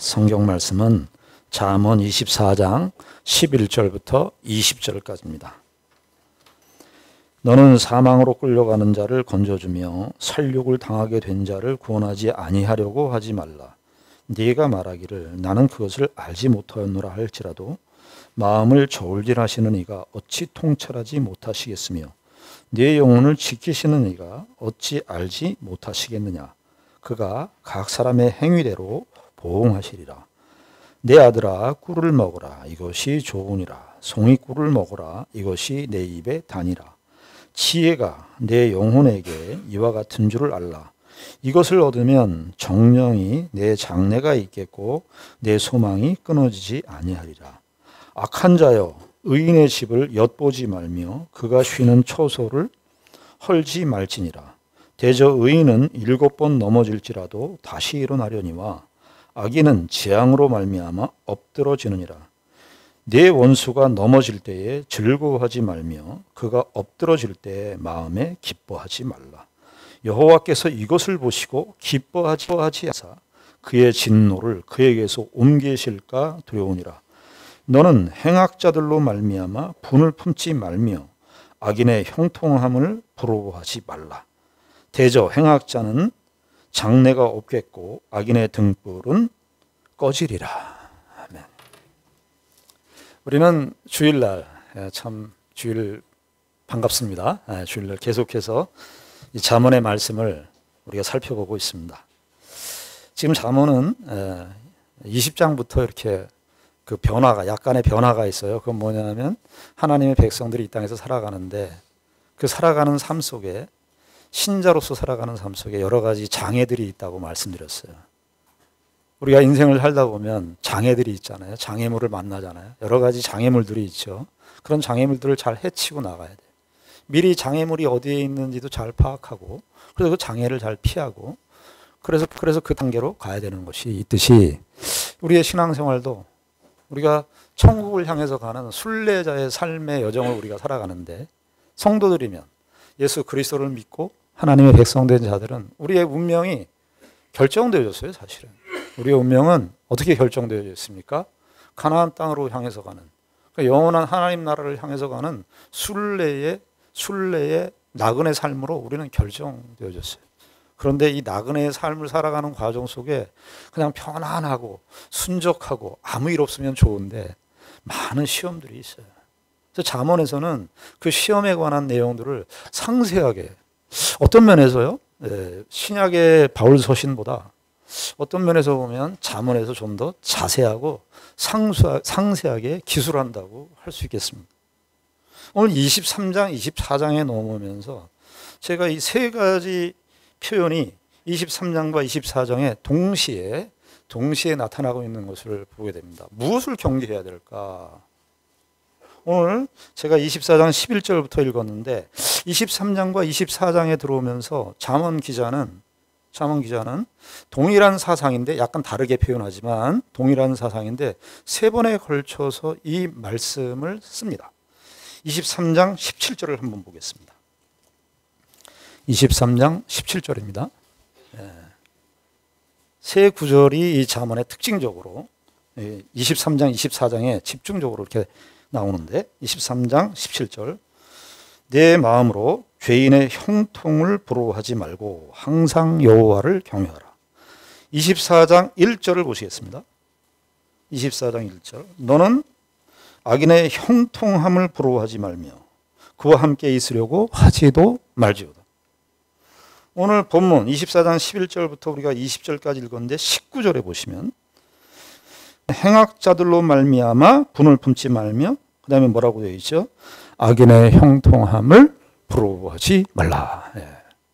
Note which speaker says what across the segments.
Speaker 1: 성경 말씀은 잠언 24장 11절부터 20절까지입니다. 너는 사망으로 끌려가는 자를 건져주며 살육을 당하게 된 자를 구원하지 아니하려고 하지 말라. 네가 말하기를 나는 그것을 알지 못하였노라 할지라도 마음을 저울질하시는 이가 어찌 통찰하지 못하시겠으며 네 영혼을 지키시는 이가 어찌 알지 못하시겠느냐. 그가 각 사람의 행위대로 보응하시리라. 내 아들아 꿀을 먹으라. 이것이 좋으니라. 송이꿀을 먹으라. 이것이 내 입에 다니라. 지혜가 내 영혼에게 이와 같은 줄을 알라. 이것을 얻으면 정령이 내 장래가 있겠고 내 소망이 끊어지지 아니하리라. 악한 자여 의인의 집을 엿보지 말며 그가 쉬는 처소를 헐지 말지니라. 대저 의인은 7번 넘어질지라도 다시 일어나려니와 악인은 재앙으로 말미암아 엎드러지느니라. 내 원수가 넘어질 때에 즐거워하지 말며 그가 엎드러질 때에 마음에 기뻐하지 말라. 여호와께서 이것을 보시고 기뻐하지 하사 그의 진노를 그에게서 옮기실까 두려우니라. 너는 행악자들로 말미암아 분을 품지 말며 악인의 형통함을 부러워하지 말라. 대저 행악자는 장래가 없겠고 악인의 등불은 꺼지리라. 아멘. 우리는 주일날 참 주일 반갑습니다. 주일날 계속해서 이 잠언의 말씀을 우리가 살펴보고 있습니다. 지금 잠언은 20장부터 이렇게 그 변화가 약간의 변화가 있어요. 그건 뭐냐면 하나님의 백성들이 이 땅에서 살아가는데 그 살아가는 삶 속에 신자로서 살아가는 삶 속에 여러 가지 장애들이 있다고 말씀드렸어요. 우리가 인생을 살다 보면 장애들이 있잖아요. 장애물을 만나잖아요. 여러 가지 장애물들이 있죠. 그런 장애물들을 잘 해치고 나가야 돼요. 미리 장애물이 어디에 있는지도 잘 파악하고 그래서 그 장애를 잘 피하고 그래서 그 단계로 가야 되는 것이 있듯이 우리의 신앙생활도 우리가 천국을 향해서 가는 순례자의 삶의 여정을 우리가 살아가는데 성도들이면 예수 그리스도를 믿고 하나님의 백성된 자들은 우리의 운명이 결정되어졌어요. 사실은 우리의 운명은 어떻게 결정되어졌습니까? 가나안 땅으로 향해서 가는 그러니까 영원한 하나님 나라를 향해서 가는 순례의 나그네 삶으로 우리는 결정되어졌어요. 그런데 이 나그네의 삶을 살아가는 과정 속에 그냥 편안하고 순적하고 아무 일 없으면 좋은데 많은 시험들이 있어요. 그래서 잠언에서는 그 시험에 관한 내용들을 상세하게 어떤 면에서요, 신약의 바울 서신보다 어떤 면에서 보면 잠언에서 좀 더 자세하고 상세하게 기술한다고 할 수 있겠습니다. 오늘 23장, 24장에 넘으면서 제가 이 세 가지 표현이 23장과 24장에 동시에 나타나고 있는 것을 보게 됩니다. 무엇을 경계해야 될까? 오늘 제가 24장 11절부터 읽었는데 23장과 24장에 들어오면서 잠언 기자는 동일한 사상인데 약간 다르게 표현하지만 동일한 사상인데 세 번에 걸쳐서 이 말씀을 씁니다. 23장 17절을 한번 보겠습니다. 23장 17절입니다. 세 구절이 이 잠언의 특징적으로 23장 24장에 집중적으로 이렇게 나오는데 23장 17절 내 마음으로 죄인의 형통을 부러워하지 말고 항상 여호와를 경외하라. 24장 1절을 보시겠습니다. 24장 1절 너는 악인의 형통함을 부러워하지 말며 그와 함께 있으려고 하지도 말지어다. 오늘 본문 24장 11절부터 우리가 20절까지 읽었는데 19절에 보시면 행악자들로 말미암아 분을 품지 말며 그 다음에 뭐라고 되어 있죠? 악인의 형통함을 부러워하지 말라.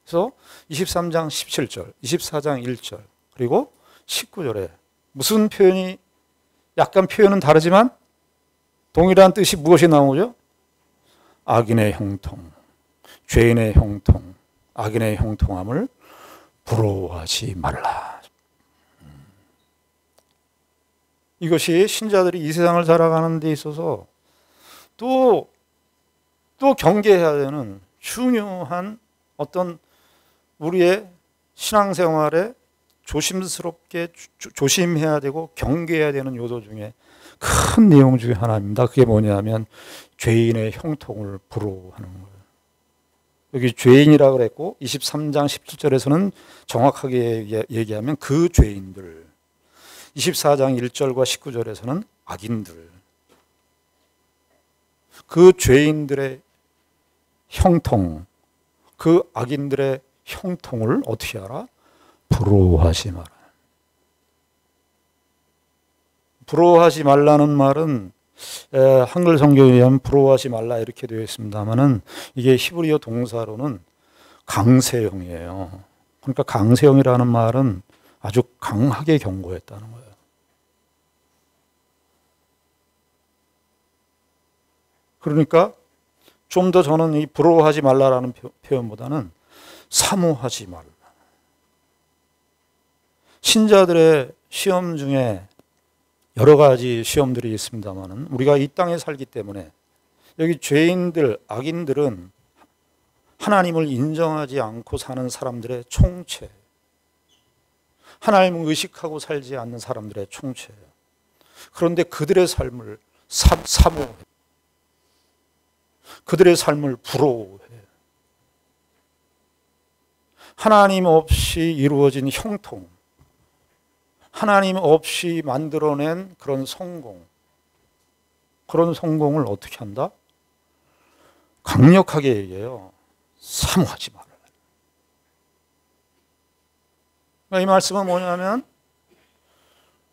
Speaker 1: 그래서 23장 17절, 24장 1절 그리고 19절에 무슨 표현이 약간 표현은 다르지만 동일한 뜻이 무엇이 나오죠? 악인의 형통, 죄인의 형통, 악인의 형통함을 부러워하지 말라. 이것이 신자들이 이 세상을 살아가는 데 있어서 또 경계해야 되는 중요한 어떤 우리의 신앙생활의 조심스럽게 조심해야 되고 경계해야 되는 요소 중에 큰 내용 중에 하나입니다. 그게 뭐냐면 죄인의 형통을 부러워하는 거예요. 여기 죄인이라고 그랬고 23장 17절에서는 정확하게 얘기하면 그 죄인들, 24장 1절과 19절에서는 악인들, 그 죄인들의 형통, 그 악인들의 형통을 어떻게 하라? 부러워하지 마라. 부러워하지 말라는 말은 한글 성경에 의하면 부러워하지 말라 이렇게 되어 있습니다만은 이게 히브리어 동사로는 강세형이에요. 그러니까 강세형이라는 말은 아주 강하게 경고했다는 거예요. 그러니까 좀 더 저는 이 부러워하지 말라라는 표현보다는 사모하지 말라. 신자들의 시험 중에 여러 가지 시험들이 있습니다만은 우리가 이 땅에 살기 때문에 여기 죄인들, 악인들은 하나님을 인정하지 않고 사는 사람들의 총체, 하나님을 의식하고 살지 않는 사람들의 총체예요. 그런데 그들의 삶을 사모해, 그들의 삶을 부러워해. 하나님 없이 이루어진 형통, 하나님 없이 만들어낸 그런 성공, 그런 성공을 어떻게 한다? 강력하게 얘기해요. 사모하지 말라. 이 말씀은 뭐냐면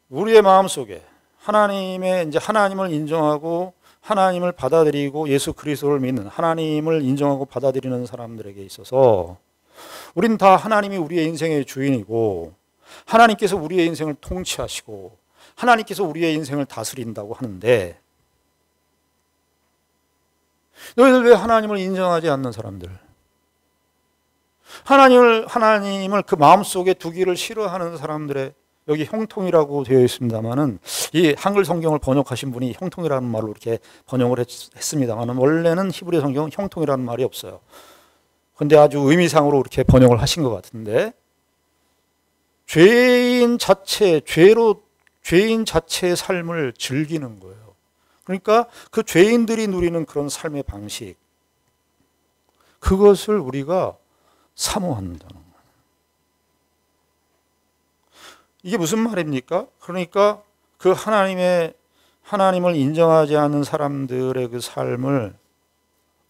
Speaker 1: 우리의 마음속에 하나님을 인정하고 하나님을 받아들이고 예수 그리스도를 믿는, 하나님을 인정하고 받아들이는 사람들에게 있어서 우린 다 하나님이 우리의 인생의 주인이고 하나님께서 우리의 인생을 통치하시고 하나님께서 우리의 인생을 다스린다고 하는데, 너희들 왜 하나님을 인정하지 않는 사람들, 하나님을 그 마음속에 두기를 싫어하는 사람들의, 여기 형통이라고 되어 있습니다만은 이 한글 성경을 번역하신 분이 형통이라는 말로 이렇게 번역을 했습니다만은 원래는 히브리 성경은 형통이라는 말이 없어요. 근데 아주 의미상으로 이렇게 번역을 하신 것 같은데, 죄인 자체의 삶을 즐기는 거예요. 그러니까 그 죄인들이 누리는 그런 삶의 방식, 그것을 우리가 사모한다는 거예요. 이게 무슨 말입니까? 그러니까 그 하나님을 인정하지 않는 사람들의 그 삶을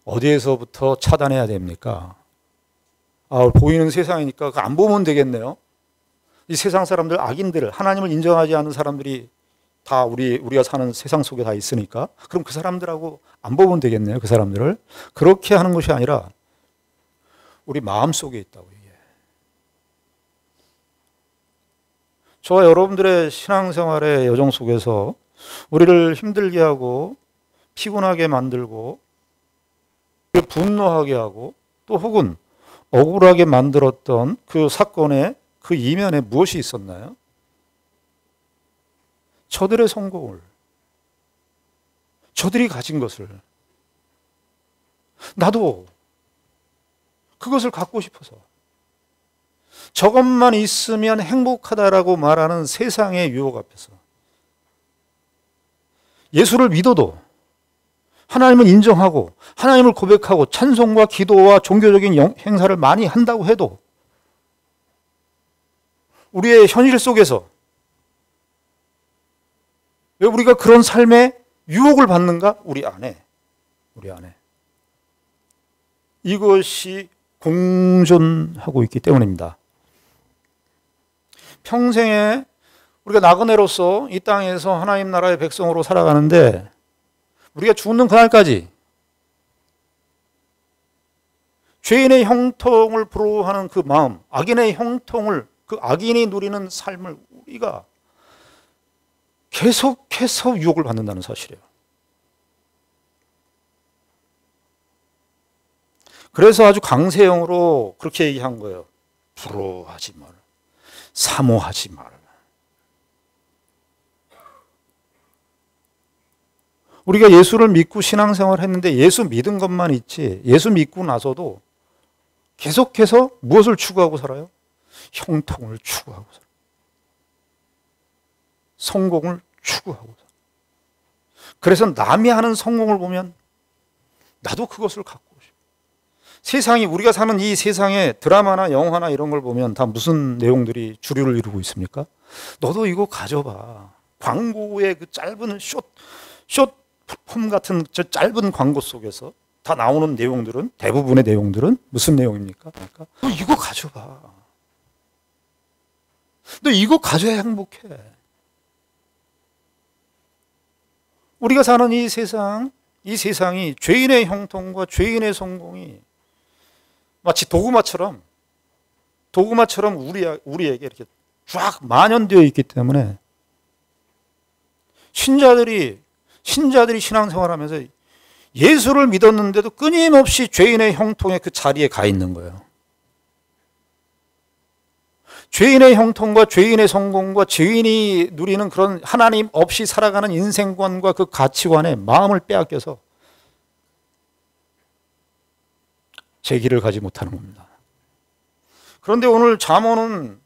Speaker 1: 어디에서부터 차단해야 됩니까? 보이는 세상이니까 안 보면 되겠네요. 이 세상 사람들, 악인들, 하나님을 인정하지 않는 사람들이 다 우리가 사는 세상 속에 다 있으니까 그럼 그 사람들하고 안 보면 되겠네요. 그 사람들을. 그렇게 하는 것이 아니라 우리 마음속에 있다고 이게. 저와 여러분들의 신앙생활의 여정 속에서 우리를 힘들게 하고 피곤하게 만들고 분노하게 하고 또 혹은 억울하게 만들었던 그 사건의 그 이면에 무엇이 있었나요? 저들의 성공을, 저들이 가진 것을, 나도 그것을 갖고 싶어서 저것만 있으면 행복하다라고 말하는 세상의 유혹 앞에서 예수를 믿어도, 하나님을 인정하고 하나님을 고백하고 찬송과 기도와 종교적인 행사를 많이 한다고 해도 우리의 현실 속에서 왜 우리가 그런 삶에 유혹을 받는가? 우리 안에 이것이 공존하고 있기 때문입니다. 평생에 우리가 나그네로서 이 땅에서 하나님 나라의 백성으로 살아가는데 우리가 죽는 그날까지 죄인의 형통을 부러워하는 그 마음, 악인의 형통을, 그 악인이 누리는 삶을 우리가 계속해서 유혹을 받는다는 사실이에요. 그래서 아주 강세형으로 그렇게 얘기한 거예요. 부러워하지 마라. 사모하지 마라. 우리가 예수를 믿고 신앙생활을 했는데 예수 믿은 것만 있지, 예수 믿고 나서도 계속해서 무엇을 추구하고 살아요? 형통을 추구하고 살아요. 성공을 추구하고, 그래서 남이 하는 성공을 보면 나도 그것을 갖고 싶어. 세상이, 우리가 사는 이 세상에 드라마나 영화나 이런 걸 보면 다 무슨 내용들이 주류를 이루고 있습니까? 너도 이거 가져봐. 광고의 그 짧은 숏폼 같은 저 짧은 광고 속에서 다 나오는 내용들은, 대부분의 내용들은 무슨 내용입니까? 그러니까 너 이거 가져봐. 너 이거 가져야 행복해. 우리가 사는 이 세상이 죄인의 형통과 죄인의 성공이 마치 도구마처럼 우리에게 이렇게 쫙 만연되어 있기 때문에 신자들이 신앙생활하면서 예수를 믿었는데도 끊임없이 죄인의 형통의 그 자리에 가 있는 거예요. 죄인의 형통과 죄인의 성공과 죄인이 누리는 그런 하나님 없이 살아가는 인생관과 그 가치관에 마음을 빼앗겨서 제 길을 가지 못하는 겁니다. 그런데 오늘 잠언은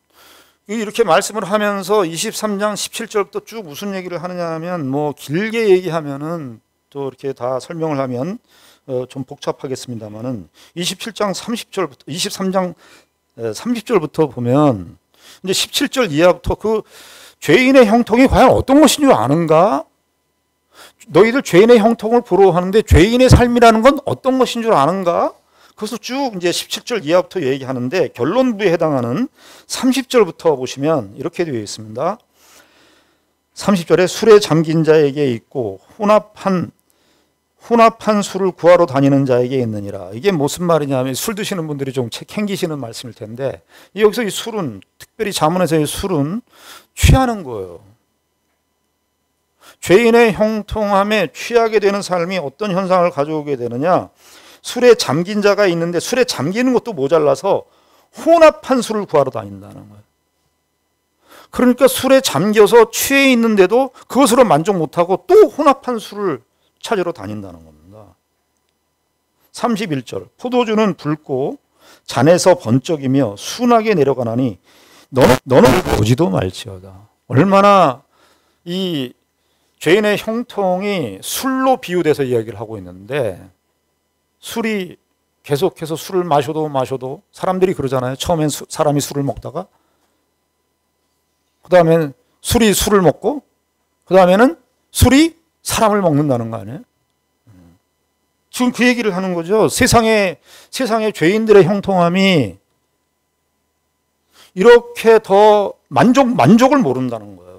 Speaker 1: 이렇게 말씀을 하면서 23장 17절부터 쭉 무슨 얘기를 하느냐 하면, 뭐 길게 얘기하면은 또 이렇게 다 설명을 하면 좀 복잡하겠습니다만은 23장 30절부터 보면 이제 17절 이하부터 그 죄인의 형통이 과연 어떤 것인 줄 아는가? 너희들 죄인의 형통을 부러워하는데 죄인의 삶이라는 건 어떤 것인 줄 아는가? 그것을 쭉 이제 17절 이하부터 얘기하는데, 결론부에 해당하는 30절부터 보시면 이렇게 되어 있습니다. 30절에 술에 잠긴 자에게 있고 혼합한 술을 구하러 다니는 자에게 있느니라. 이게 무슨 말이냐면, 술 드시는 분들이 좀 캥기시는 말씀일 텐데, 여기서 이 술은, 특별히 잠언에서의 술은 취하는 거예요. 죄인의 형통함에 취하게 되는 삶이 어떤 현상을 가져오게 되느냐? 술에 잠긴 자가 있는데 술에 잠기는 것도 모자라서 혼합한 술을 구하러 다닌다는 거예요. 그러니까 술에 잠겨서 취해 있는데도 그것으로 만족 못하고 또 혼합한 술을 찾으러 다닌다는 겁니다. 31절, 포도주는 붉고 잔에서 번쩍이며 순하게 내려가나니 너는 보지도 말지어다. 얼마나 이 죄인의 형통이 술로 비유돼서 이야기를 하고 있는데, 술이 계속해서 술을 마셔도 사람들이 그러잖아요. 처음엔 사람이 술을 먹다가 그 다음엔 술이 술을 먹고 그 다음에는 술이 사람을 먹는다는 거 아니에요? 지금 그 얘기를 하는 거죠. 세상의 죄인들의 형통함이 이렇게 더 만족을 모른다는 거예요.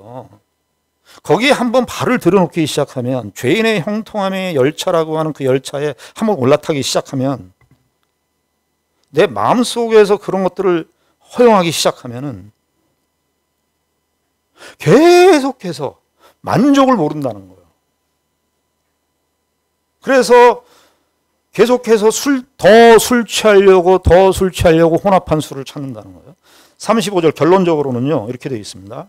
Speaker 1: 거기에 한번 발을 들여놓기 시작하면, 죄인의 형통함의 열차라고 하는 그 열차에 한번 올라타기 시작하면, 내 마음속에서 그런 것들을 허용하기 시작하면은 계속해서 만족을 모른다는 거예요. 그래서 계속해서 더 술 취하려고 혼합한 술을 찾는다는 거예요. 35절 결론적으로는요, 이렇게 되어 있습니다.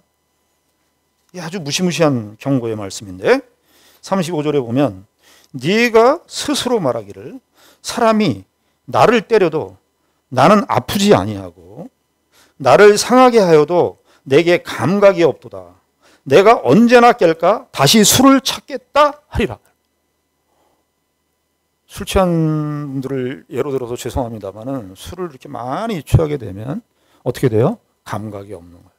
Speaker 1: 아주 무시무시한 경고의 말씀인데, 35절에 보면 네가 스스로 말하기를 사람이 나를 때려도 나는 아프지 아니하고 나를 상하게 하여도 내게 감각이 없도다. 내가 언제나 깰까 다시 술을 찾겠다 하리라. 술 취한 분들을 예로 들어서 죄송합니다만은, 술을 이렇게 많이 취하게 되면 어떻게 돼요? 감각이 없는 거예요.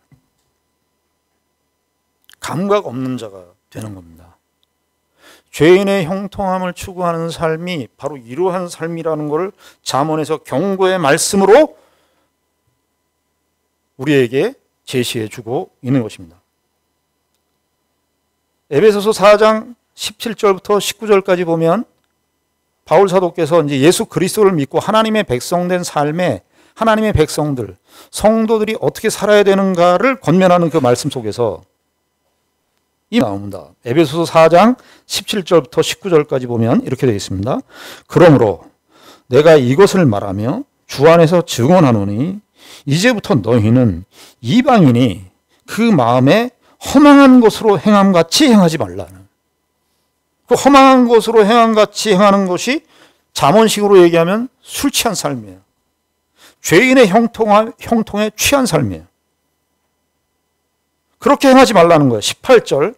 Speaker 1: 감각 없는 자가 되는 겁니다. 죄인의 형통함을 추구하는 삶이 바로 이러한 삶이라는 것을 잠언에서 경고의 말씀으로 우리에게 제시해 주고 있는 것입니다. 에베소서 4장 17절부터 19절까지 보면 바울 사도께서 이제 예수 그리스도를 믿고 하나님의 백성된 삶에 하나님의 백성들, 성도들이 어떻게 살아야 되는가를 권면하는 그 말씀 속에서 이 나옵니다. 에베소서 4장 17절부터 19절까지 보면 이렇게 되어 있습니다. 그러므로 내가 이것을 말하며 주 안에서 증언하노니 이제부터 너희는 이방인이 그 마음에 허망한 것으로 행함같이 행하지 말라는, 그 허망한 것으로 행함같이 행하는 것이 잠언식으로 얘기하면 술 취한 삶이에요. 죄인의 형통에 취한 삶이에요. 그렇게 행하지 말라는 거예요. 18절.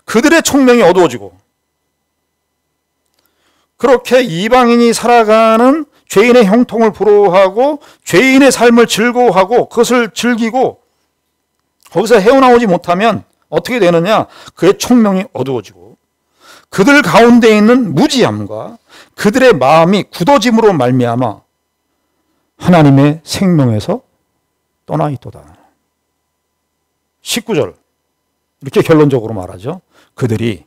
Speaker 1: 그들의 총명이 어두워지고 그렇게 이방인이 살아가는 죄인의 형통을 부러워하고 죄인의 삶을 즐거워하고 그것을 즐기고 거기서 헤어나오지 못하면 어떻게 되느냐? 그의 총명이 어두워지고 그들 가운데 있는 무지함과 그들의 마음이 굳어짐으로 말미암아 하나님의 생명에서 떠나 있도다. 19절 이렇게 결론적으로 말하죠. 그들이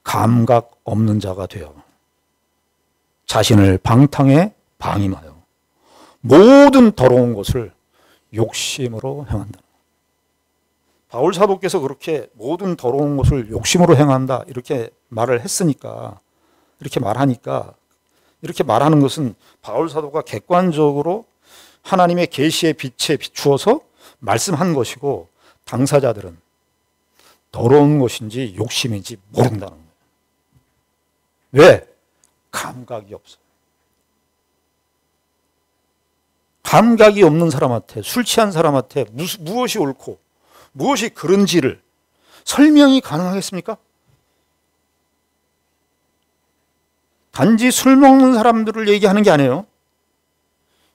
Speaker 1: 감각 없는 자가 되어 자신을 방탕에 방임하여 모든 더러운 것을 욕심으로 행한다. 바울 사도께서 그렇게 모든 더러운 것을 욕심으로 행한다 이렇게 말을 했으니까 이렇게 말하니까 이렇게 말하는 것은 바울 사도가 객관적으로 하나님의 계시의 빛에 비추어서 말씀한 것이고 당사자들은 더러운 것인지 욕심인지 모른다는 거예요. 왜? 감각이 없어요. 감각이 없는 사람한테, 술 취한 사람한테 무엇이 옳고 무엇이 그른지를 설명이 가능하겠습니까? 단지 술 먹는 사람들을 얘기하는 게 아니에요.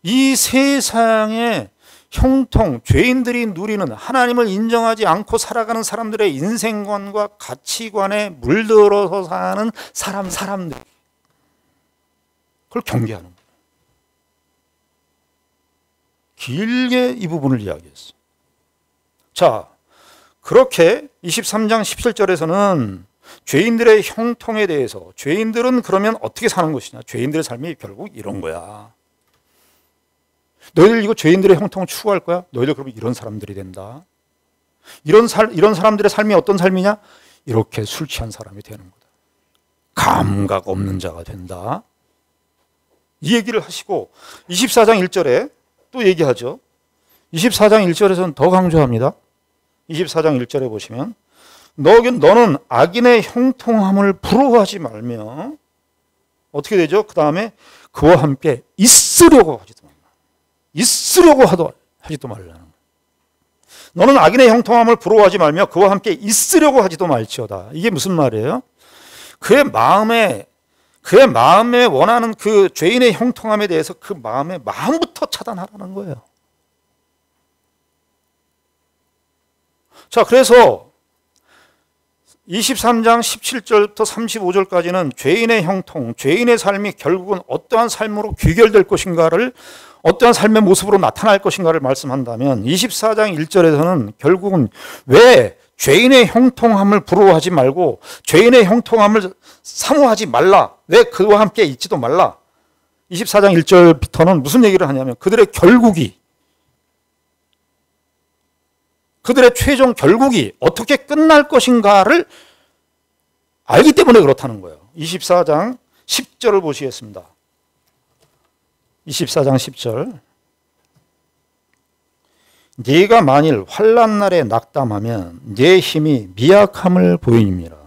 Speaker 1: 이 세상의 형통, 죄인들이 누리는 하나님을 인정하지 않고 살아가는 사람들의 인생관과 가치관에 물들어서 사는 사람들. 그걸 경계하는 거예요. 길게 이 부분을 이야기했어요. 자, 그렇게 23장 17절에서는 죄인들의 형통에 대해서 죄인들은 그러면 어떻게 사는 것이냐? 죄인들의 삶이 결국 이런 거야. 너희들 이거 죄인들의 형통을 추구할 거야? 너희들 그러면 이런 사람들이 된다. 이런 사람들의 삶이 어떤 삶이냐? 이렇게 술 취한 사람이 되는 거다. 감각 없는 자가 된다. 이 얘기를 하시고 24장 1절에 또 얘기하죠. 24장 1절에서는 더 강조합니다. 24장 1절에 보시면 너는 악인의 형통함을 부러워하지 말며 어떻게 되죠? 그 다음에 그와 함께 있으려고 하지도 말라. 있으려고 하지도 말라는 거예요. 너는 악인의 형통함을 부러워하지 말며 그와 함께 있으려고 하지도 말지어다. 이게 무슨 말이에요? 그의 마음에 원하는 그 죄인의 형통함에 대해서 그 마음부터 차단하라는 거예요. 자, 그래서 23장 17절부터 35절까지는 죄인의 형통, 죄인의 삶이 결국은 어떠한 삶으로 귀결될 것인가를, 어떠한 삶의 모습으로 나타날 것인가를 말씀한다면 24장 1절에서는 결국은 왜 죄인의 형통함을 부러워하지 말고 죄인의 형통함을 사모하지 말라. 왜 그와 함께 있지도 말라. 24장 1절부터는 무슨 얘기를 하냐면 그들의 최종 결국이 어떻게 끝날 것인가를 알기 때문에 그렇다는 거예요. 24장 10절을 보시겠습니다. 24장 10절. 네가 만일 환난 날에 낙담하면 네 힘이 미약함을 보이니라.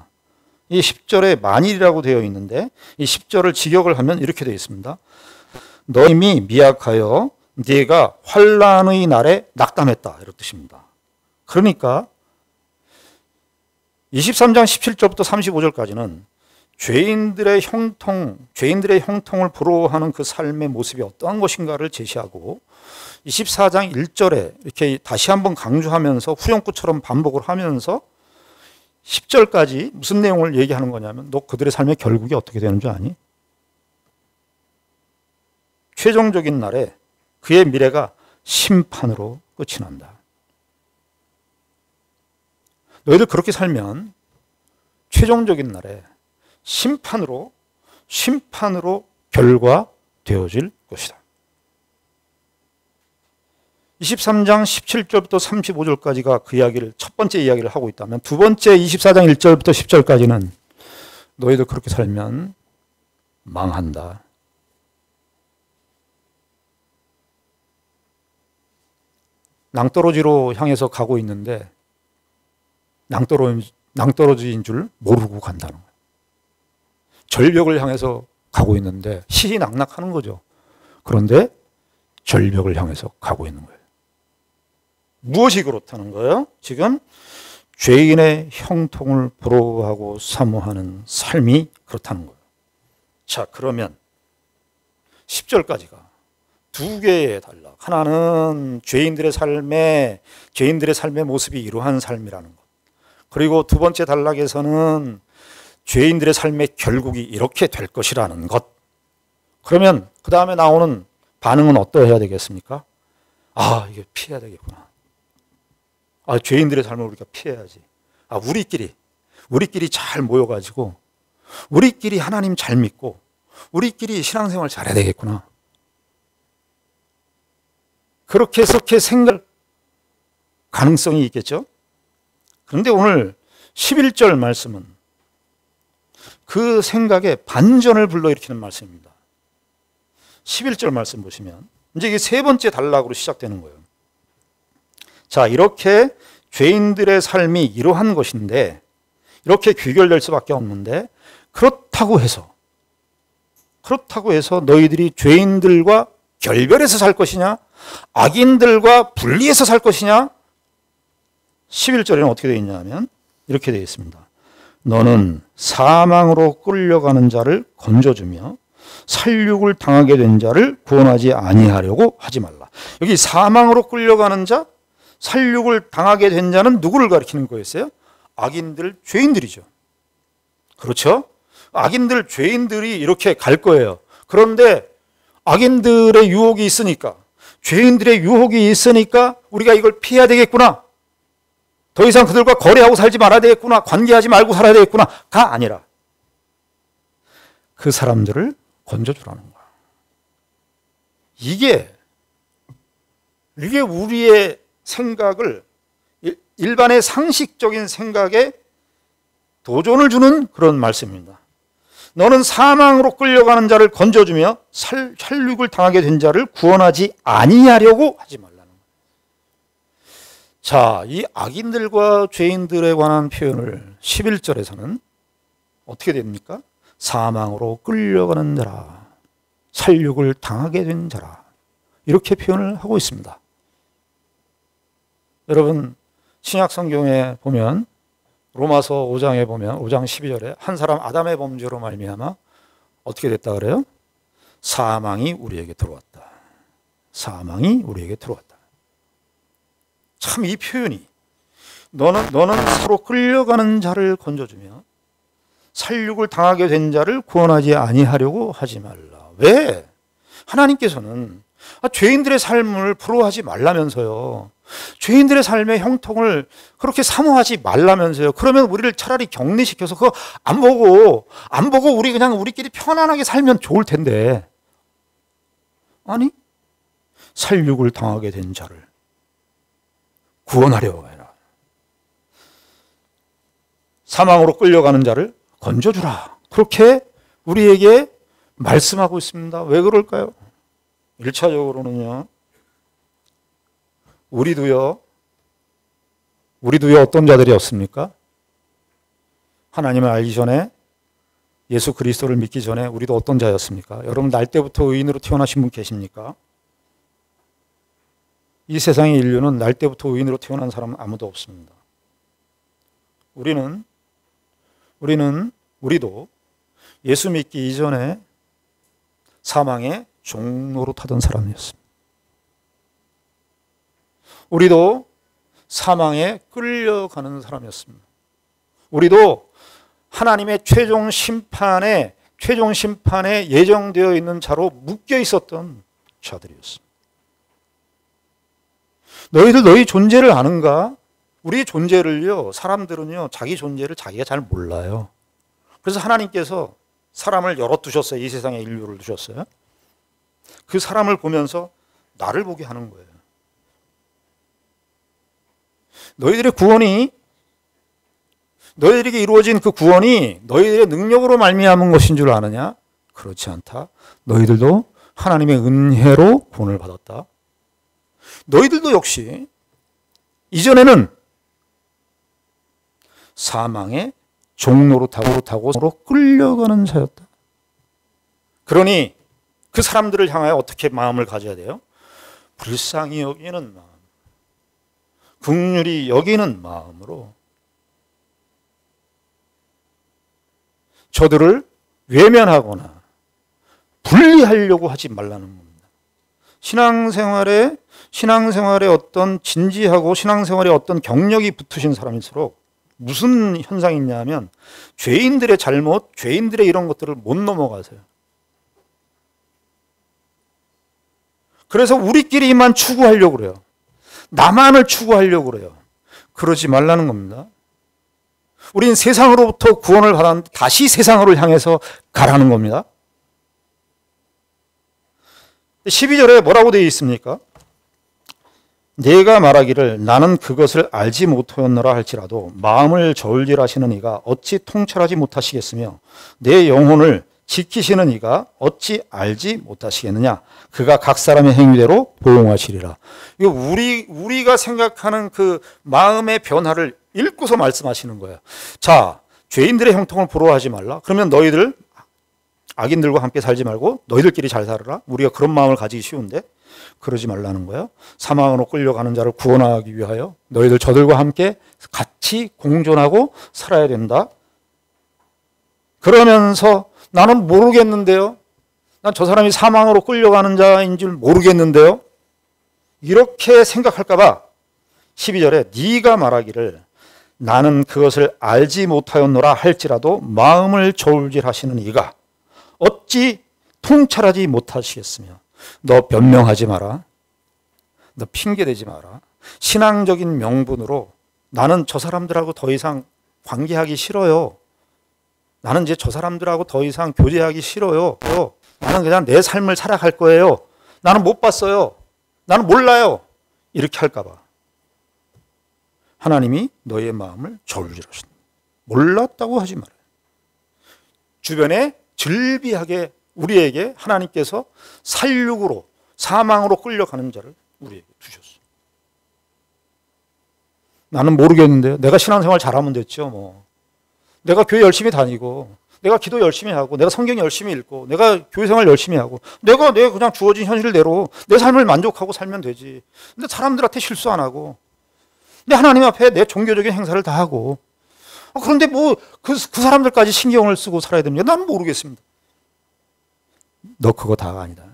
Speaker 1: 이 10절에 만일이라고 되어 있는데 이 10절을 직역을 하면 이렇게 되어 있습니다. 너 힘이 미약하여 네가 환난의 날에 낙담했다. 이런 뜻입니다. 그러니까 23장 17절부터 35절까지는 죄인들의 형통을 부러워하는 그 삶의 모습이 어떠한 것인가를 제시하고 24장 1절에 이렇게 다시 한번 강조하면서 후렴구처럼 반복을 하면서 10절까지 무슨 내용을 얘기하는 거냐면 너 그들의 삶의 결국이 어떻게 되는 줄 아니? 최종적인 날에 그의 미래가 심판으로 끝이 난다. 너희들 그렇게 살면 최종적인 날에 심판으로 결과되어질 것이다. 23장 17절부터 35절까지가 그 이야기를 첫 번째 이야기를 하고 있다면 두 번째 24장 1절부터 10절까지는 너희들 그렇게 살면 망한다. 낭떠러지로 향해서 가고 있는데 낭떠러지인 줄 모르고 간다는 거예요. 절벽을 향해서 가고 있는데 희희낙낙하는 거죠. 그런데 절벽을 향해서 가고 있는 거예요. 무엇이 그렇다는 거예요? 지금 죄인의 형통을 부러워하고 사모하는 삶이 그렇다는 거예요. 자, 그러면 10절까지가 두 개의 단락. 하나는 죄인들의 삶의 모습이 이러한 삶이라는 것. 그리고 두 번째 단락에서는 죄인들의 삶의 결국이 이렇게 될 것이라는 것. 그러면 그 다음에 나오는 반응은 어떠해야 되겠습니까? 아, 이게 피해야 되겠구나. 아, 죄인들의 삶을 우리가 피해야지. 아, 우리끼리 잘 모여가지고 우리끼리 하나님 잘 믿고 우리끼리 신앙생활 잘해야 되겠구나. 그렇게 생각 가능성이 있겠죠. 그런데 오늘 11절 말씀은 그 생각에 반전을 불러일으키는 말씀입니다. 11절 말씀 보시면 이제 이게 세 번째 단락으로 시작되는 거예요. 자, 이렇게 죄인들의 삶이 이러한 것인데 이렇게 귀결될 수밖에 없는데 그렇다고 해서 너희들이 죄인들과 결별해서 살 것이냐? 악인들과 분리해서 살 것이냐? 11절에는 어떻게 되어 있냐면 이렇게 되어 있습니다. 너는 사망으로 끌려가는 자를 건져주며 살육을 당하게 된 자를 구원하지 아니하려고 하지 말라. 여기 사망으로 끌려가는 자, 살육을 당하게 된 자는 누구를 가리키는 거였어요? 악인들, 죄인들이죠. 그렇죠? 악인들, 죄인들이 이렇게 갈 거예요. 그런데 악인들의 유혹이 있으니까, 죄인들의 유혹이 있으니까 우리가 이걸 피해야 되겠구나. 더 이상 그들과 거래하고 살지 말아야 되겠구나. 관계하지 말고 살아야 되겠구나가 아니라 그 사람들을 건져주라는 거야. 이게 우리의 생각을, 일반의 상식적인 생각에 도전을 주는 그런 말씀입니다. 너는 사망으로 끌려가는 자를 건져주며 살육을 당하게 된 자를 구원하지 아니하려고 하지 말라는 거예요. 자, 이 악인들과 죄인들에 관한 표현을 11절에서는 어떻게 됩니까? 사망으로 끌려가는 자라, 살육을 당하게 된 자라, 이렇게 표현을 하고 있습니다. 여러분, 신약 성경에 보면 로마서 5장에 보면 5장 12절에 한 사람 아담의 범죄로 말미암아 어떻게 됐다 그래요? 사망이 우리에게 들어왔다. 사망이 우리에게 들어왔다. 참, 이 표현이 너는 서로 끌려가는 자를 건져주며 살육을 당하게 된 자를 구원하지 아니하려고 하지 말라. 왜? 하나님께서는 죄인들의 삶을 부러워하지 말라면서요. 죄인들의 삶의 형통을 그렇게 사모하지 말라면서요. 그러면 우리를 차라리 격리시켜서 그거 안 보고 우리 그냥 우리끼리 편안하게 살면 좋을 텐데. 아니, 살육을 당하게 된 자를 구원하려고 해라. 사망으로 끌려가는 자를 건져주라. 그렇게 우리에게 말씀하고 있습니다. 왜 그럴까요? 1차적으로는요. 우리도요 어떤 자들이었습니까? 하나님을 알기 전에, 예수 그리스도를 믿기 전에 우리도 어떤 자였습니까? 여러분, 날 때부터 의인으로 태어나신 분 계십니까? 이 세상의 인류는 날 때부터 의인으로 태어난 사람은 아무도 없습니다. 우리도 예수 믿기 이전에 사망의 종로로 타던 사람이었습니다. 우리도 사망에 끌려가는 사람이었습니다. 우리도 하나님의 최종 심판에 예정되어 있는 자로 묶여 있었던 자들이었습니다. 너희들 너희 존재를 아는가? 우리의 존재를요, 사람들은요, 자기 존재를 자기가 잘 몰라요. 그래서 하나님께서 사람을 열어두셨어요. 이 세상에 인류를 두셨어요. 그 사람을 보면서 나를 보게 하는 거예요. 너희들의 구원이, 너희들에게 이루어진 그 구원이 너희들의 능력으로 말미암은 것인 줄 아느냐? 그렇지 않다. 너희들도 하나님의 은혜로 구원을 받았다. 너희들도 역시 이전에는 사망의 종로로 타고 끌려가는 자였다. 그러니 그 사람들을 향하여 어떻게 마음을 가져야 돼요? 불쌍히 여기는 마음, 긍휼히 여기는 마음으로 저들을 외면하거나 분리하려고 하지 말라는 겁니다. 신앙생활에 어떤 진지하고 신앙생활에 어떤 경력이 붙으신 사람일수록 무슨 현상이 있냐면 죄인들의 잘못, 죄인들의 이런 것들을 못 넘어가세요. 그래서 우리끼리만 추구하려고 그래요. 나만을 추구하려고 그래요. 그러지 말라는 겁니다. 우린 세상으로부터 구원을 받았는데 다시 세상으로 향해서 가라는 겁니다. 12절에 뭐라고 되어 있습니까? 내가 말하기를 나는 그것을 알지 못하였노라 할지라도 마음을 저울질하시는 이가 어찌 통찰하지 못하시겠으며 내 영혼을 지키시는 이가 어찌 알지 못하시겠느냐. 그가 각 사람의 행위대로 보응하시리라. 이거 우리가 생각하는 그 마음의 변화를 읽고서 말씀하시는 거예요. 자, 죄인들의 형통을 부러워하지 말라. 그러면 너희들 악인들과 함께 살지 말고 너희들끼리 잘 살아라. 우리가 그런 마음을 가지기 쉬운데 그러지 말라는 거예요. 사망으로 끌려가는 자를 구원하기 위하여 너희들 저들과 함께 같이 공존하고 살아야 된다. 그러면서 나는 모르겠는데요. 난 저 사람이 사망으로 끌려가는 자인 줄 모르겠는데요. 이렇게 생각할까 봐 12절에 네가 말하기를 나는 그것을 알지 못하였노라 할지라도 마음을 저울질하시는 이가 어찌 통찰하지 못하시겠으며 너 변명하지 마라. 너 핑계대지 마라. 신앙적인 명분으로 나는 저 사람들하고 더 이상 관계하기 싫어요. 나는 이제 저 사람들하고 더 이상 교제하기 싫어요. 나는 그냥 내 삶을 살아갈 거예요. 나는 못 봤어요. 나는 몰라요. 이렇게 할까 봐. 하나님이 너의 마음을 저울질하신다. 몰랐다고 하지 말아요. 주변에 즐비하게 우리에게 하나님께서 살육으로 사망으로 끌려가는 자를 우리에게 두셨어요. 나는 모르겠는데요. 내가 신앙생활 잘하면 됐죠. 뭐. 내가 교회 열심히 다니고 내가 기도 열심히 하고 내가 성경 열심히 읽고 내가 교회생활 열심히 하고 내가 그냥 주어진 현실대로 내 삶을 만족하고 살면 되지. 근데 사람들한테 실수 안 하고 근데 하나님 앞에 내 종교적인 행사를 다 하고 그런데 뭐 그 사람들까지 신경을 쓰고 살아야 됩니까? 나는 모르겠습니다. 너 그거 다가 아니다.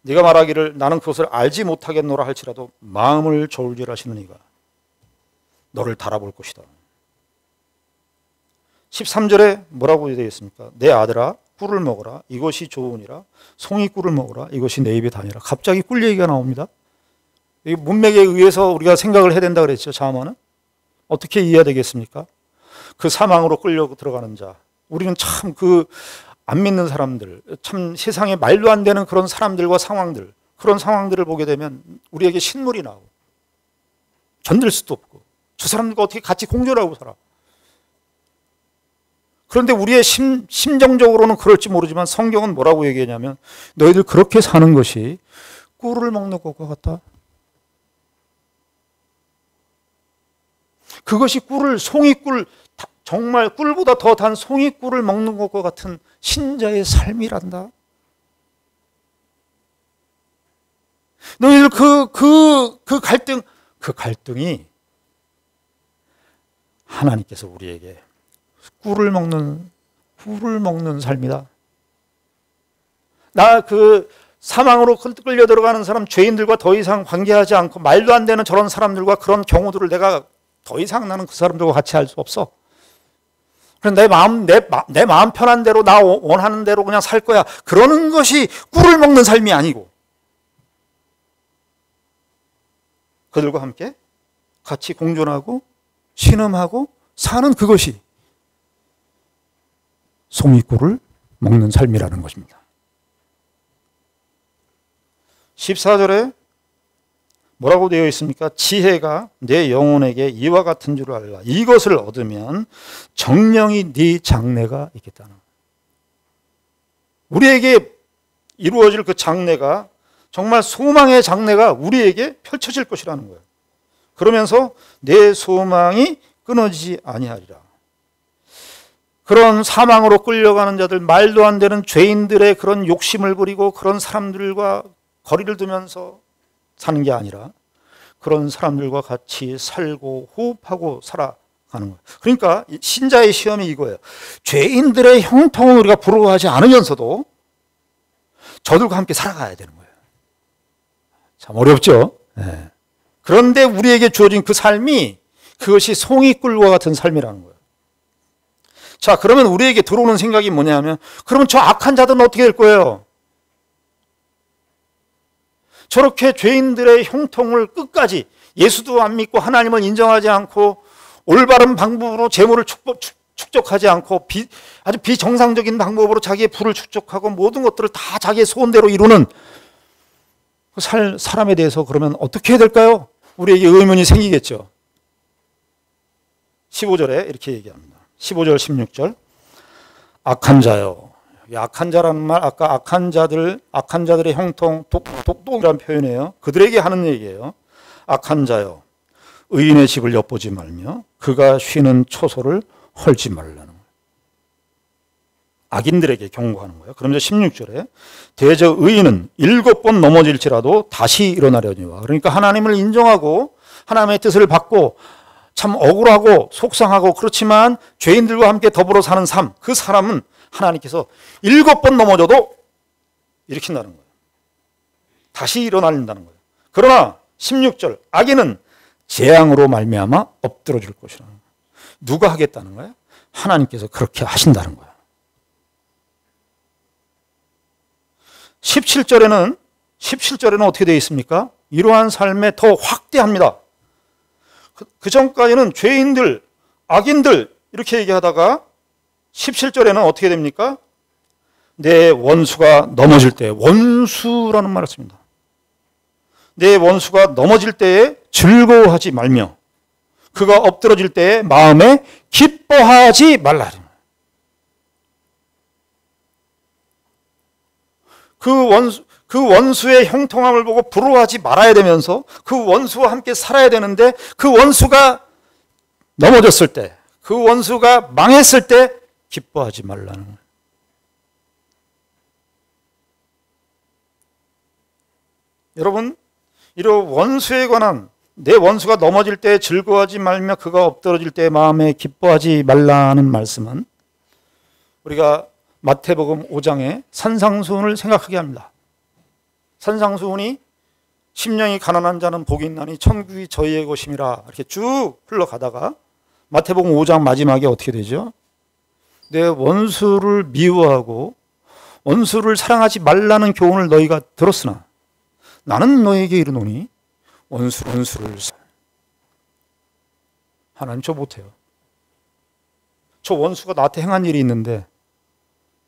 Speaker 1: 네가 말하기를 나는 그것을 알지 못하겠노라 할지라도 마음을 저울질하시는 이가 너를 달아볼 것이다. 13절에 뭐라고 되어 있습니까? 내 아들아 꿀을 먹어라. 이것이 좋으니라. 송이 꿀을 먹어라. 이것이 내 입에 다니라. 갑자기 꿀 얘기가 나옵니다. 이 문맥에 의해서 우리가 생각을 해야 된다 그랬죠. 자문은 어떻게 이해해야 되겠습니까? 그 사망으로 끌려 들어가는 자. 우리는 참 안 믿는 사람들, 참 세상에 말도 안 되는 그런 사람들과 상황들, 그런 상황들을 보게 되면 우리에게 신물이 나오고 견딜 수도 없고 저 사람들과 어떻게 같이 공존하고 살아. 그런데 우리의 심정적으로는 그럴지 모르지만 성경은 뭐라고 얘기하냐면 너희들 그렇게 사는 것이 꿀을 먹는 것과 같다. 그것이 송이꿀, 정말 꿀보다 더 단 송이꿀을 먹는 것과 같은 신자의 삶이란다. 너희들 그 갈등이 하나님께서 우리에게 꿀을 먹는 삶이다. 나 사망으로 끌려 들어가는 사람, 죄인들과 더 이상 관계하지 않고 말도 안 되는 저런 사람들과 그런 경우들을 내가 더 이상 나는 그 사람들과 같이 할 수 없어. 그래서 내 마음 편한 대로 나 원하는 대로 그냥 살 거야. 그러는 것이 꿀을 먹는 삶이 아니고 그들과 함께 같이 공존하고 신음하고 사는 그것이 송이꿀을 먹는 삶이라는 것입니다. 14절에 뭐라고 되어 있습니까? 지혜가 내 영혼에게 이와 같은 줄 알라. 이것을 얻으면 정령이 네 장래가 있겠다는. 우리에게 이루어질 그 장래가 정말 소망의 장래가 우리에게 펼쳐질 것이라는 거예요. 그러면서 내 소망이 끊어지지 아니하리라. 그런 사망으로 끌려가는 자들, 말도 안 되는 죄인들의 그런 욕심을 부리고 그런 사람들과 거리를 두면서 사는 게 아니라 그런 사람들과 같이 살고 호흡하고 살아 가는 거예요. 그러니까 신자의 시험이 이거예요. 죄인들의 형통을 우리가 부러워하지 않으면서도 저들과 함께 살아가야 되는 거예요. 참 어렵죠. 네. 그런데 우리에게 주어진 그 삶이 그것이 송이꿀과 같은 삶이라는 거예요. 자, 그러면 우리에게 들어오는 생각이 뭐냐면, 그러면 저 악한 자들은 어떻게 될 거예요? 저렇게 죄인들의 형통을 끝까지 예수도 안 믿고 하나님을 인정하지 않고 올바른 방법으로 재물을 축적하지 않고 아주 비정상적인 방법으로 자기의 부를 축적하고 모든 것들을 다 자기의 소원대로 이루는 그 사람에 대해서 그러면 어떻게 해야 될까요? 우리에게 의문이 생기겠죠. 15절에 이렇게 얘기합니다. 15절 16절. 악한 자요. 악한 자라는 말, 아까 악한 자들의 형통, 독이라는 표현이에요. 그들에게 하는 얘기예요. 악한 자요. 의인의 집을 엿보지 말며 그가 쉬는 초소를 헐지 말라는 거예요. 악인들에게 경고하는 거예요. 그러면서 16절에 대저 의인은 7번 넘어질지라도 다시 일어나려니와. 그러니까 하나님을 인정하고 하나님의 뜻을 받고 참 억울하고 속상하고 그렇지만 죄인들과 함께 더불어 사는 삶, 그 사람은 하나님께서 7번 넘어져도 일으킨다는 거예요. 다시 일어난다는 거예요. 그러나 16절 악인은 재앙으로 말미암아 엎드러질 것이라는 거예요. 누가 하겠다는 거예요? 하나님께서 그렇게 하신다는 거예요. 17절에는 어떻게 되어 있습니까? 이러한 삶에 더 확대합니다. 그 전까지는 죄인들, 악인들 이렇게 얘기하다가 17절에는 어떻게 됩니까? 내 원수가 넘어질 때, 원수라는 말을 씁니다. 내 원수가 넘어질 때에 즐거워하지 말며 그가 엎드러질 때에 마음에 기뻐하지 말라. 그 원수의 형통함을 보고 부러워하지 말아야 되면서 그 원수와 함께 살아야 되는데 그 원수가 넘어졌을 때, 그 원수가 망했을 때 기뻐하지 말라는 거예요. 여러분, 이런 원수에 관한 내 원수가 넘어질 때 즐거워하지 말며 그가 엎드러질 때 마음에 기뻐하지 말라는 말씀은 우리가 마태복음 5장의 산상수훈을 생각하게 합니다. 산상수훈이 심령이 가난한 자는 복이 있나니 천국이 저희의 것임이라 이렇게 쭉 흘러가다가 마태복음 5장 마지막에 어떻게 되죠? 내 원수를 미워하고 원수를 사랑하지 말라는 교훈을 너희가 들었으나 나는 너희에게 이르노니 원수를 하나님 저 못해요. 저 원수가 나한테 행한 일이 있는데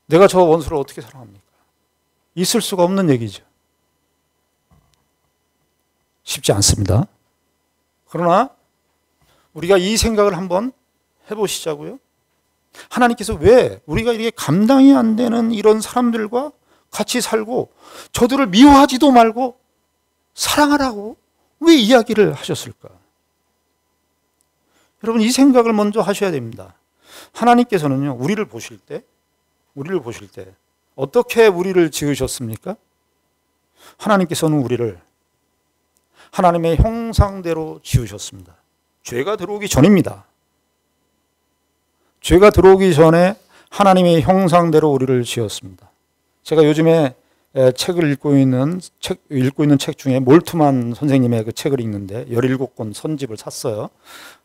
Speaker 1: 내가 저 원수를 어떻게 사랑합니까? 있을 수가 없는 얘기죠. 쉽지 않습니다. 그러나 우리가 이 생각을 한번 해보시자고요. 하나님께서 왜 우리가 이렇게 감당이 안 되는 이런 사람들과 같이 살고 저들을 미워하지도 말고 사랑하라고 왜 이야기를 하셨을까? 여러분 이 생각을 먼저 하셔야 됩니다. 하나님께서는요 우리를 보실 때 어떻게 우리를 지으셨습니까? 하나님께서는 우리를 하나님의 형상대로 지으셨습니다. 죄가 들어오기 전입니다. 죄가 들어오기 전에 하나님의 형상대로 우리를 지었습니다. 제가 요즘에 책을 읽고 있는 책 중에 몰트만 선생님의 그 책을 읽는데 17권 선집을 샀어요.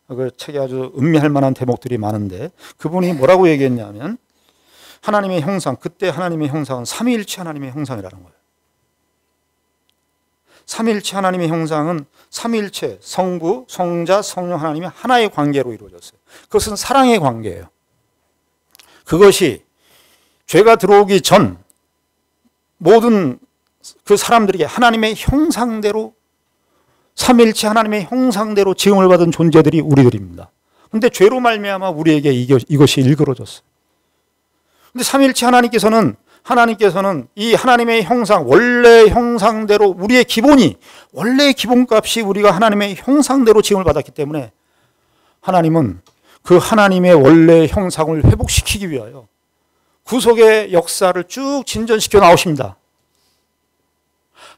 Speaker 1: 그 책에 아주 음미할 만한 대목들이 많은데 그분이 뭐라고 얘기했냐면 하나님의 형상, 그때 하나님의 형상은 삼위일체 하나님의 형상이라는 거예요. 삼위일체 하나님의 형상은 삼위일체 성부, 성자, 성령 하나님이 하나의 관계로 이루어졌어요. 그것은 사랑의 관계예요. 그것이 죄가 들어오기 전 모든 그 사람들에게 하나님의 형상대로 삼위일체 하나님의 형상대로 지음을 받은 존재들이 우리들입니다. 그런데 죄로 말미암아 우리에게 이것이 일그러졌어요. 그런데 삼위일체 하나님께서는 이 하나님의 형상, 원래 형상대로 우리의 기본이 원래의 기본값이 우리가 하나님의 형상대로 지음을 받았기 때문에 하나님은 그 하나님의 원래 형상을 회복시키기 위하여 구속의 역사를 쭉 진전시켜 나오십니다.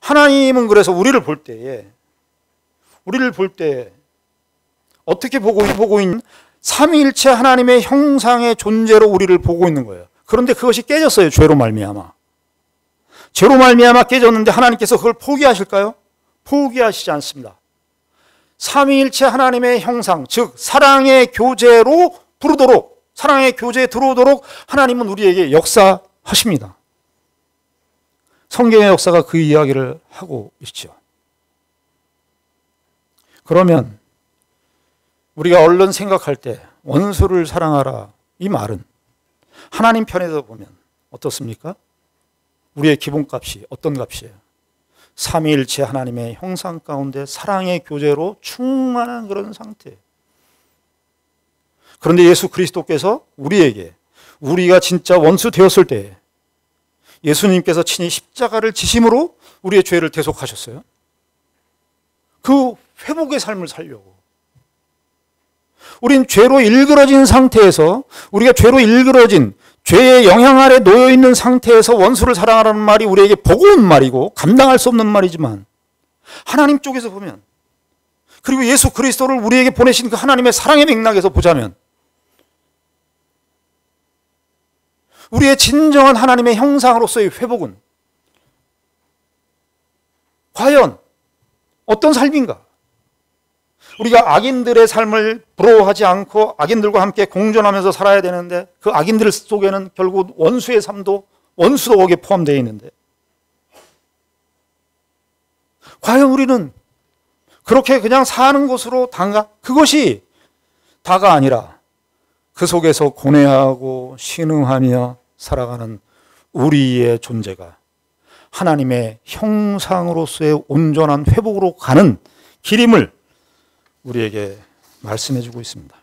Speaker 1: 하나님은 그래서 우리를 볼 때에 어떻게 보고 있는 삼위일체 하나님의 형상의 존재로 우리를 보고 있는 거예요. 그런데 그것이 깨졌어요. 죄로 말미암아. 죄로 말미암아 깨졌는데 하나님께서 그걸 포기하실까요? 포기하시지 않습니다. 삼위일체 하나님의 형상, 즉 사랑의 교제로 부르도록, 사랑의 교제에 들어오도록 하나님은 우리에게 역사하십니다. 성경의 역사가 그 이야기를 하고 있죠. 그러면 우리가 얼른 생각할 때 원수를 사랑하라, 이 말은 하나님 편에서 보면 어떻습니까? 우리의 기본값이 어떤 값이에요? 삼위일체 하나님의 형상 가운데 사랑의 교제로 충만한 그런 상태. 그런데 예수 그리스도께서 우리에게, 우리가 진짜 원수 되었을 때 예수님께서 친히 십자가를 지심으로 우리의 죄를 대속하셨어요. 그 회복의 삶을 살려고. 우린 죄로 일그러진 상태에서, 우리가 죄로 일그러진 죄의 영향 아래 놓여 있는 상태에서 원수를 사랑하라는 말이 우리에게 버거운 말이고 감당할 수 없는 말이지만, 하나님 쪽에서 보면, 그리고 예수 그리스도를 우리에게 보내신 그 하나님의 사랑의 맥락에서 보자면, 우리의 진정한 하나님의 형상으로서의 회복은 과연 어떤 삶인가? 우리가 악인들의 삶을 부러워하지 않고 악인들과 함께 공존하면서 살아야 되는데, 그 악인들 속에는 결국 원수의 삶도, 원수도 거기에 포함되어 있는데, 과연 우리는 그렇게 그냥 사는 것으로 단가? 그것이 다가 아니라 그 속에서 고뇌하고 신음하며 살아가는 우리의 존재가 하나님의 형상으로서의 온전한 회복으로 가는 길임을 우리에게 말씀해 주고 있습니다.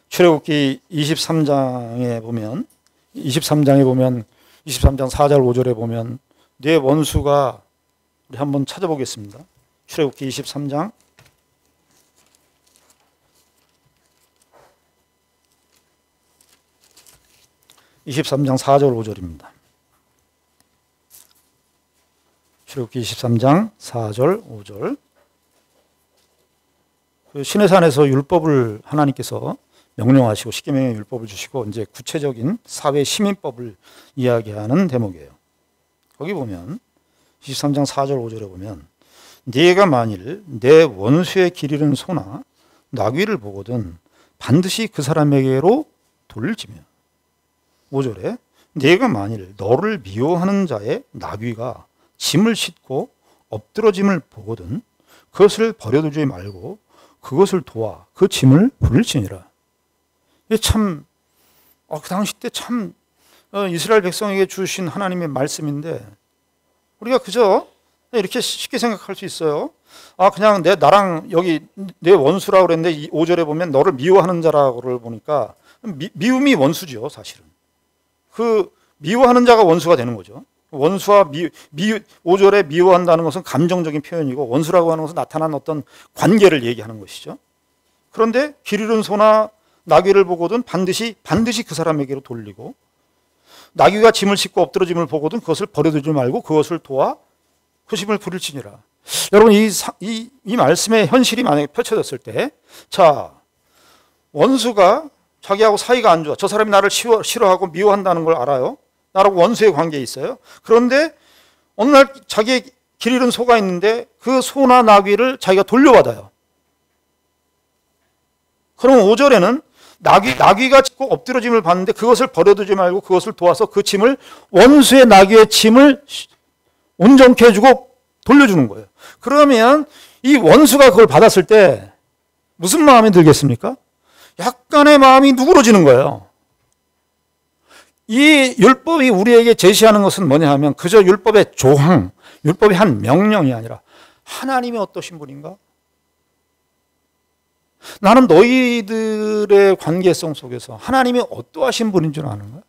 Speaker 1: 출애굽기 23장에 보면 23장 4절 5절에 보면 네 원수가, 우리 한번 찾아보겠습니다. 출애굽기 23장 4절 5절입니다. 출애굽기 23장 4절 5절. 시내산에서 율법을 하나님께서 명령하시고 십계명의 율법을 주시고 이제 구체적인 사회 시민법을 이야기하는 대목이에요. 거기 보면 23장 4절 5절에 보면 네가 만일 내 원수의 길 잃은 소나 나귀를 보거든 반드시 그 사람에게로 돌지며, 5절에 네가 만일 너를 미워하는 자의 나귀가 짐을 싣고 엎드러짐을 보거든 그것을 버려두지 말고 그것을 도와 그 짐을 부릴지니라. 이게 참, 그 당시 때 참 이스라엘 백성에게 주신 하나님의 말씀인데, 우리가 그저 이렇게 쉽게 생각할 수 있어요. 그냥 나랑 여기 내 원수라고 그랬는데 이 5절에 보면 너를 미워하는 자라고를 보니까 미움이 원수죠, 사실은. 그 미워하는 자가 원수가 되는 거죠. 원수와 5절에 미워한다는 것은 감정적인 표현이고, 원수라고 하는 것은 나타난 어떤 관계를 얘기하는 것이죠. 그런데 길 잃은 소나 나귀를 보거든 반드시 그 사람에게로 돌리고, 나귀가 짐을 싣고 엎드러짐을 보거든 그것을 버려두지 말고 그것을 도와 그 짐을 부릴지니라. 여러분, 이 말씀의 현실이 만약에 펼쳐졌을 때, 자, 원수가 자기하고 사이가 안 좋아. 저 사람이 나를 싫어하고 미워한다는 걸 알아요. 나라고 원수의 관계에 있어요. 그런데 어느 날 자기의 길 잃은 소가 있는데 그 소나 나귀를 자기가 돌려받아요. 그럼 5절에는 나귀가 짚고 엎드러짐을 봤는데 그것을 버려두지 말고 그것을 도와서 그 짐을, 원수의 나귀의 짐을 온전케 해주고 돌려주는 거예요. 그러면 이 원수가 그걸 받았을 때 무슨 마음이 들겠습니까? 약간의 마음이 누그러지는 거예요. 이 율법이 우리에게 제시하는 것은 뭐냐 하면 그저 율법의 조항, 율법의 한 명령이 아니라 하나님이 어떠신 분인가? 나는 너희들의 관계성 속에서 하나님이 어떠하신 분인 줄 아는가?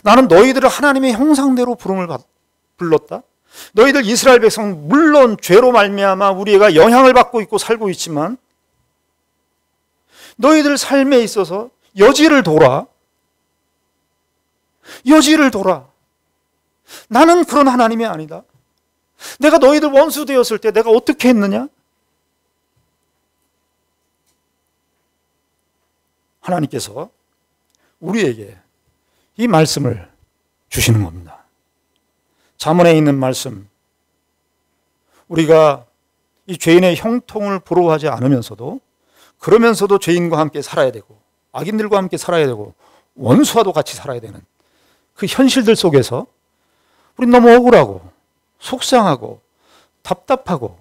Speaker 1: 나는 너희들을 하나님의 형상대로 불렀다. 너희들 이스라엘 백성, 물론 죄로 말미암아 우리가 영향을 받고 있고 살고 있지만 너희들 삶에 있어서 여지를 돌아. 나는 그런 하나님이 아니다. 내가 너희들 원수 되었을 때 내가 어떻게 했느냐? 하나님께서 우리에게 이 말씀을 주시는 겁니다. 잠언에 있는 말씀, 우리가 이 죄인의 형통을 부러워하지 않으면서도 그러면서도 죄인과 함께 살아야 되고 악인들과 함께 살아야 되고 원수와도 같이 살아야 되는 그 현실들 속에서 우리 너무 억울하고 속상하고 답답하고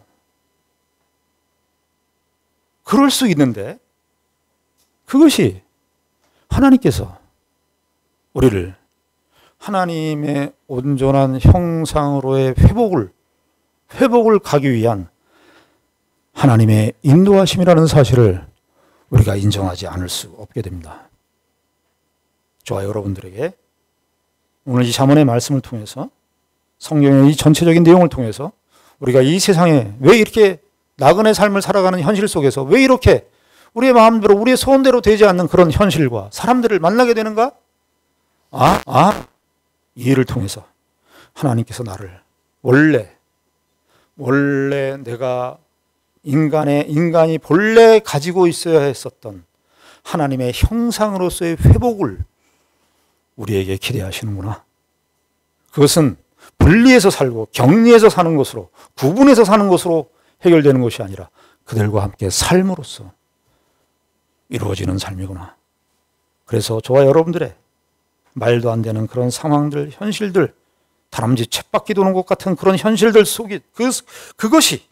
Speaker 1: 그럴 수 있는데 그것이 하나님께서 우리를 하나님의 온전한 형상으로의 회복을 가기 위한 하나님의 인도하심이라는 사실을 우리가 인정하지 않을 수 없게 됩니다. 저와 여러분들에게 오늘 이 잠언의 말씀을 통해서 성경의 이 전체적인 내용을 통해서 우리가 이 세상에 왜 이렇게 나그네 삶을 살아가는 현실 속에서 왜 이렇게 우리의 마음대로 우리의 소원대로 되지 않는 그런 현실과 사람들을 만나게 되는가? 이 일을 통해서 하나님께서 나를 원래 내가 인간이 본래 가지고 있어야 했었던 하나님의 형상으로서의 회복을 우리에게 기대하시는구나. 그것은 분리해서 살고 격리해서 사는 것으로 구분해서 사는 것으로 해결되는 것이 아니라 그들과 함께 삶으로써 이루어지는 삶이구나. 그래서 저와 여러분들의 말도 안 되는 그런 상황들, 현실들, 다람쥐 쳇바퀴 도는 것 같은 그런 현실들 속에 그것이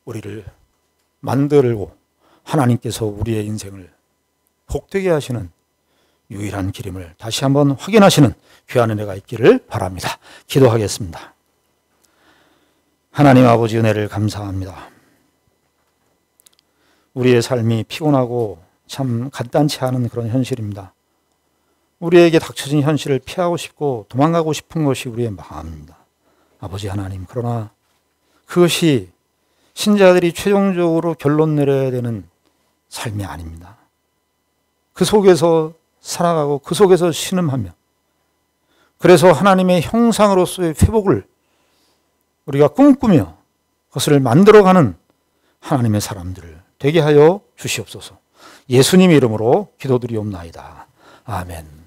Speaker 1: 우리를 만들고 하나님께서 우리의 인생을 복되게 하시는 유일한 길임을 다시 한번 확인하시는 귀한 은혜가 있기를 바랍니다. 기도하겠습니다. 하나님 아버지 은혜를 감사합니다. 우리의 삶이 피곤하고 참 간단치 않은 그런 현실입니다. 우리에게 닥쳐진 현실을 피하고 싶고 도망가고 싶은 것이 우리의 마음입니다. 아버지 하나님, 그러나 그것이 신자들이 최종적으로 결론 내려야 되는 삶이 아닙니다. 그 속에서 살아가고 그 속에서 신음하며 그래서 하나님의 형상으로서의 회복을 우리가 꿈꾸며 그것을 만들어가는 하나님의 사람들을 되게 하여 주시옵소서. 예수님의 이름으로 기도드리옵나이다. 아멘.